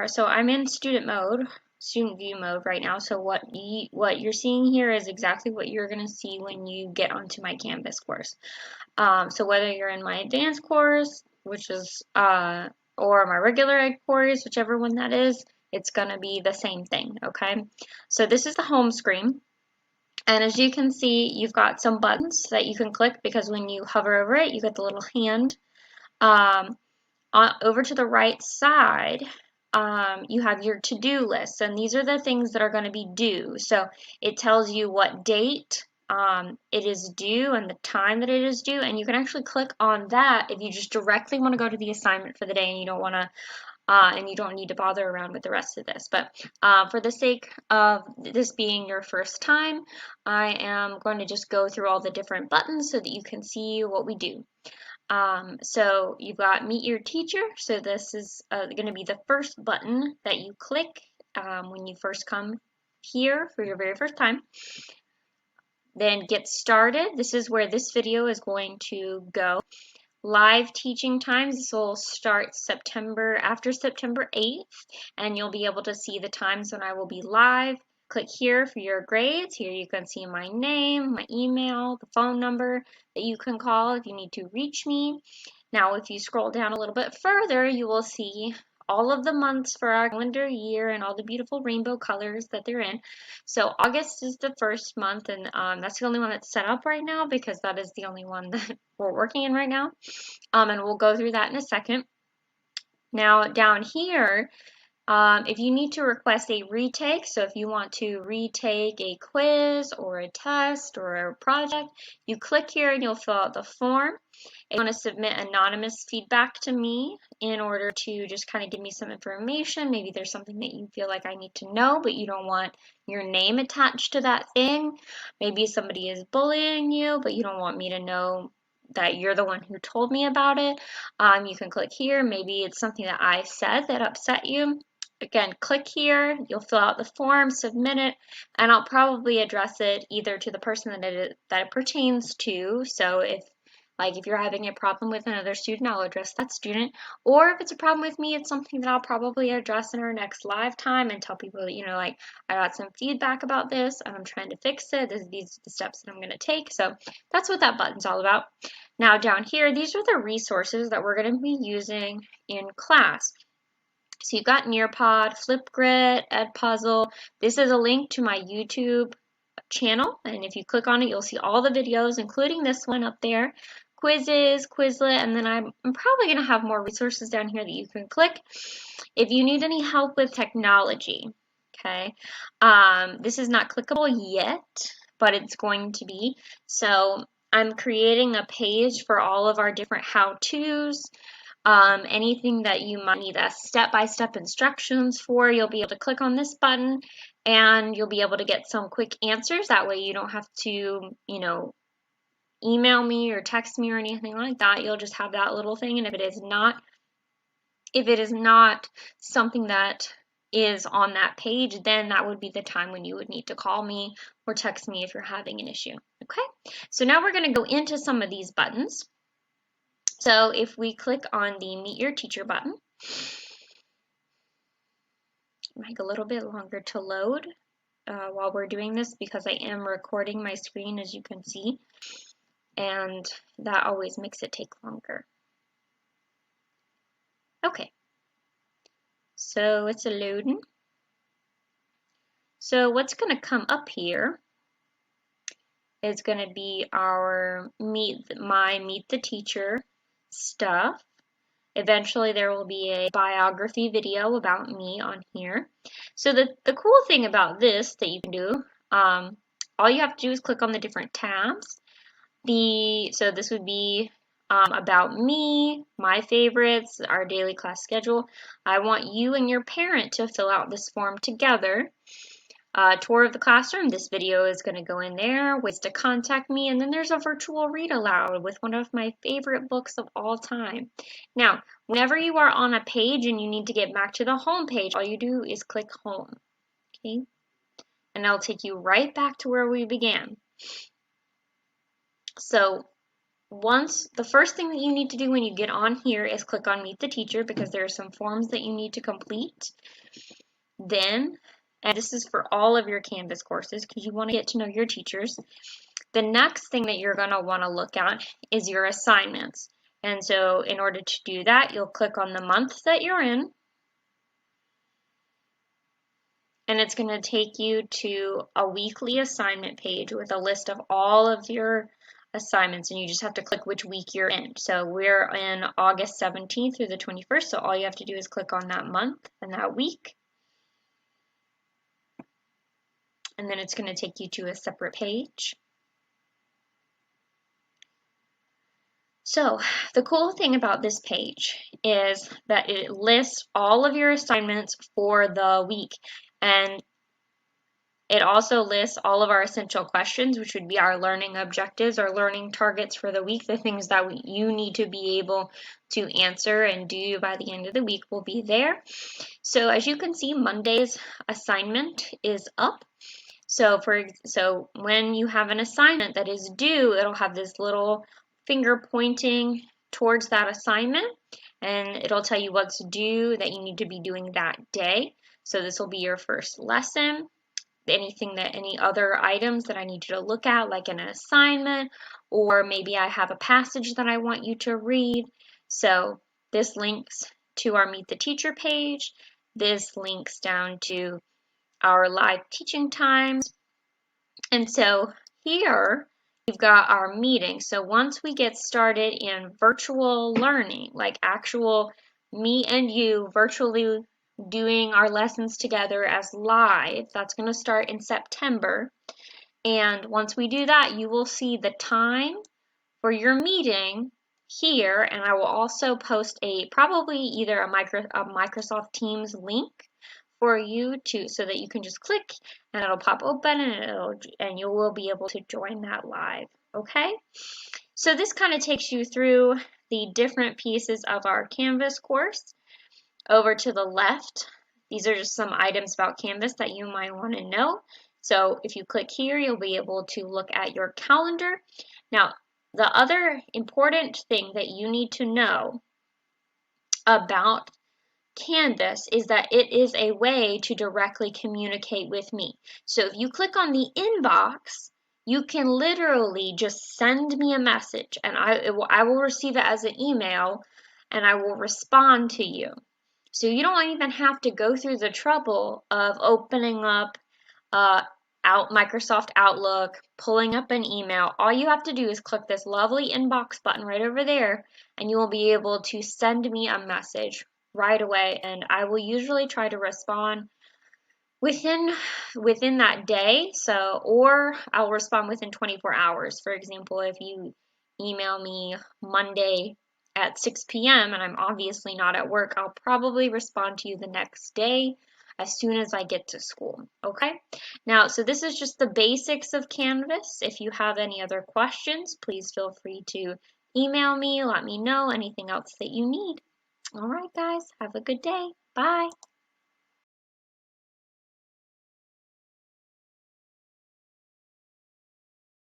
So I'm in student view mode right now. So what you're seeing here is exactly what you're going to see when you get onto my Canvas course. So whether you're in my advanced course, which is or my regular ed course, whichever one that is, it's going to be the same thing, okay? So this is the home screen. And as you can see, you've got some buttons that you can click because when you hover over it, you get the little hand. Over to the right side, you have your to-do list, and these are the things that are going to be due. So it tells you what date it is due and the time that it is due, and you can actually click on that if you just directly want to go to the assignment for the day and you don't want to and you don't need to bother around with the rest of this. But for the sake of this being your first time, I am going to just go through all the different buttons so that you can see what we do. So you've got Meet Your Teacher. So this is going to be the first button that you click when you first come here for your very first time. Then Get Started. This is where this video is going to go. Live teaching times. This will start after September 8th, and you'll be able to see the times when I will be live. Click here for your grades. Here you can see my name, my email, the phone number that you can call if you need to reach me. Now, if you scroll down a little bit further, you will see all of the months for our calendar year and all the beautiful rainbow colors that they're in. So August is the first month, and that's the only one that's set up right now because that is the only one that we're working in right now. And we'll go through that in a second. Now, down here, if you need to request a retake, so if you want to retake a quiz or a test or a project, you click here and you'll fill out the form. If you want to submit anonymous feedback to me in order to just kind of give me some information, maybe there's something that you feel like I need to know, but you don't want your name attached to that thing. Maybe somebody is bullying you, but you don't want me to know that you're the one who told me about it. You can click here. Maybe it's something that I said that upset you. Again, click here, you'll fill out the form, submit it, and I'll probably address it either to the person that it pertains to. So if you're having a problem with another student, I'll address that student. Or if it's a problem with me, it's something that I'll probably address in our next live time and tell people that, I got some feedback about this and I'm trying to fix it. These are the steps that I'm going to take. So that's what that button's all about. Now down here, these are the resources that we're going to be using in class. So you've got Nearpod, Flipgrid, Edpuzzle. This is a link to my YouTube channel, and if you click on it, you'll see all the videos, including this one up there. Quizzes, Quizlet, and then I'm probably going to have more resources down here that you can click if you need any help with technology. Okay, this is not clickable yet, but it's going to be. So I'm creating a page for all of our different how-tos. Anything that you might need a step-by-step instructions for, you'll be able to click on this button and you'll be able to get some quick answers. That way you don't have to, email me or text me or anything like that. You'll just have that little thing, and if it is not something that is on that page, then that would be the time when you would need to call me or text me if you're having an issue. Okay, so now we're going to go into some of these buttons. So if we click on the Meet Your Teacher button, it might take a little bit longer to load while we're doing this because I am recording my screen, as you can see, and that always makes it take longer. Okay, so it's loading. So what's going to come up here is going to be our Meet the Teacher stuff. Eventually there will be a biography video about me on here. So the cool thing about this that you can do, all you have to do is click on the different tabs. So this would be about me, my favorites, our daily class schedule. I want you and your parent to fill out this form together. Tour of the classroom, this video is going to go in there, ways to contact me, and then there's a virtual read aloud with one of my favorite books of all time. Now, whenever you are on a page and you need to get back to the home page, all you do is click home, okay? And that'll take you right back to where we began. So the first thing that you need to do when you get on here is click on Meet the Teacher, because there are some forms that you need to complete. Then, and this is for all of your Canvas courses because you want to get to know your teachers, the next thing that you're going to want to look at is your assignments. And so in order to do that, you'll click on the month that you're in, and it's going to take you to a weekly assignment page with a list of all of your assignments, and you just have to click which week you're in. So we're in August 17th through the 21st, so all you have to do is click on that month and that week, and then it's going to take you to a separate page. So the cool thing about this page is that it lists all of your assignments for the week, and it also lists all of our essential questions, which would be our learning objectives, our learning targets for the week. The things that you need to be able to answer and do by the end of the week will be there. So as you can see, Monday's assignment is up. So when you have an assignment that is due, it'll have this little finger pointing towards that assignment, and it'll tell you what's due that you need to be doing that day. So this will be your first lesson. Any other items that I need you to look at, like an assignment, or maybe I have a passage that I want you to read. So this links to our Meet the Teacher page. This links down to our live teaching times. And so here we've got our meeting. So once we get started in virtual learning, like actual me and you virtually doing our lessons together as live, that's going to start in September. And once we do that, you will see the time for your meeting here, and I will also post probably either a Microsoft Teams link for you so that you can just click and it'll pop open, and you will be able to join that live. Okay, so this kind of takes you through the different pieces of our Canvas course. Over to the left, these are just some items about Canvas that you might want to know. So if you click here, you'll be able to look at your calendar. Now, the other important thing that you need to know about Canvas is that it is a way to directly communicate with me. So if you click on the inbox, you can literally just send me a message, and I will receive it as an email, and I will respond to you. So you don't even have to go through the trouble of opening up Microsoft Outlook, pulling up an email. All you have to do is click this lovely inbox button right over there, and you will be able to send me a message right away, and I will usually try to respond within that day. Or I'll respond within 24 hours. For example, if you email me Monday at 6 p.m. and I'm obviously not at work, I'll probably respond to you the next day as soon as I get to school. Okay? Now, so this is just the basics of Canvas. If you have any other questions, please feel free to email me, let me know anything else that you need. All right, guys, have a good day. Bye.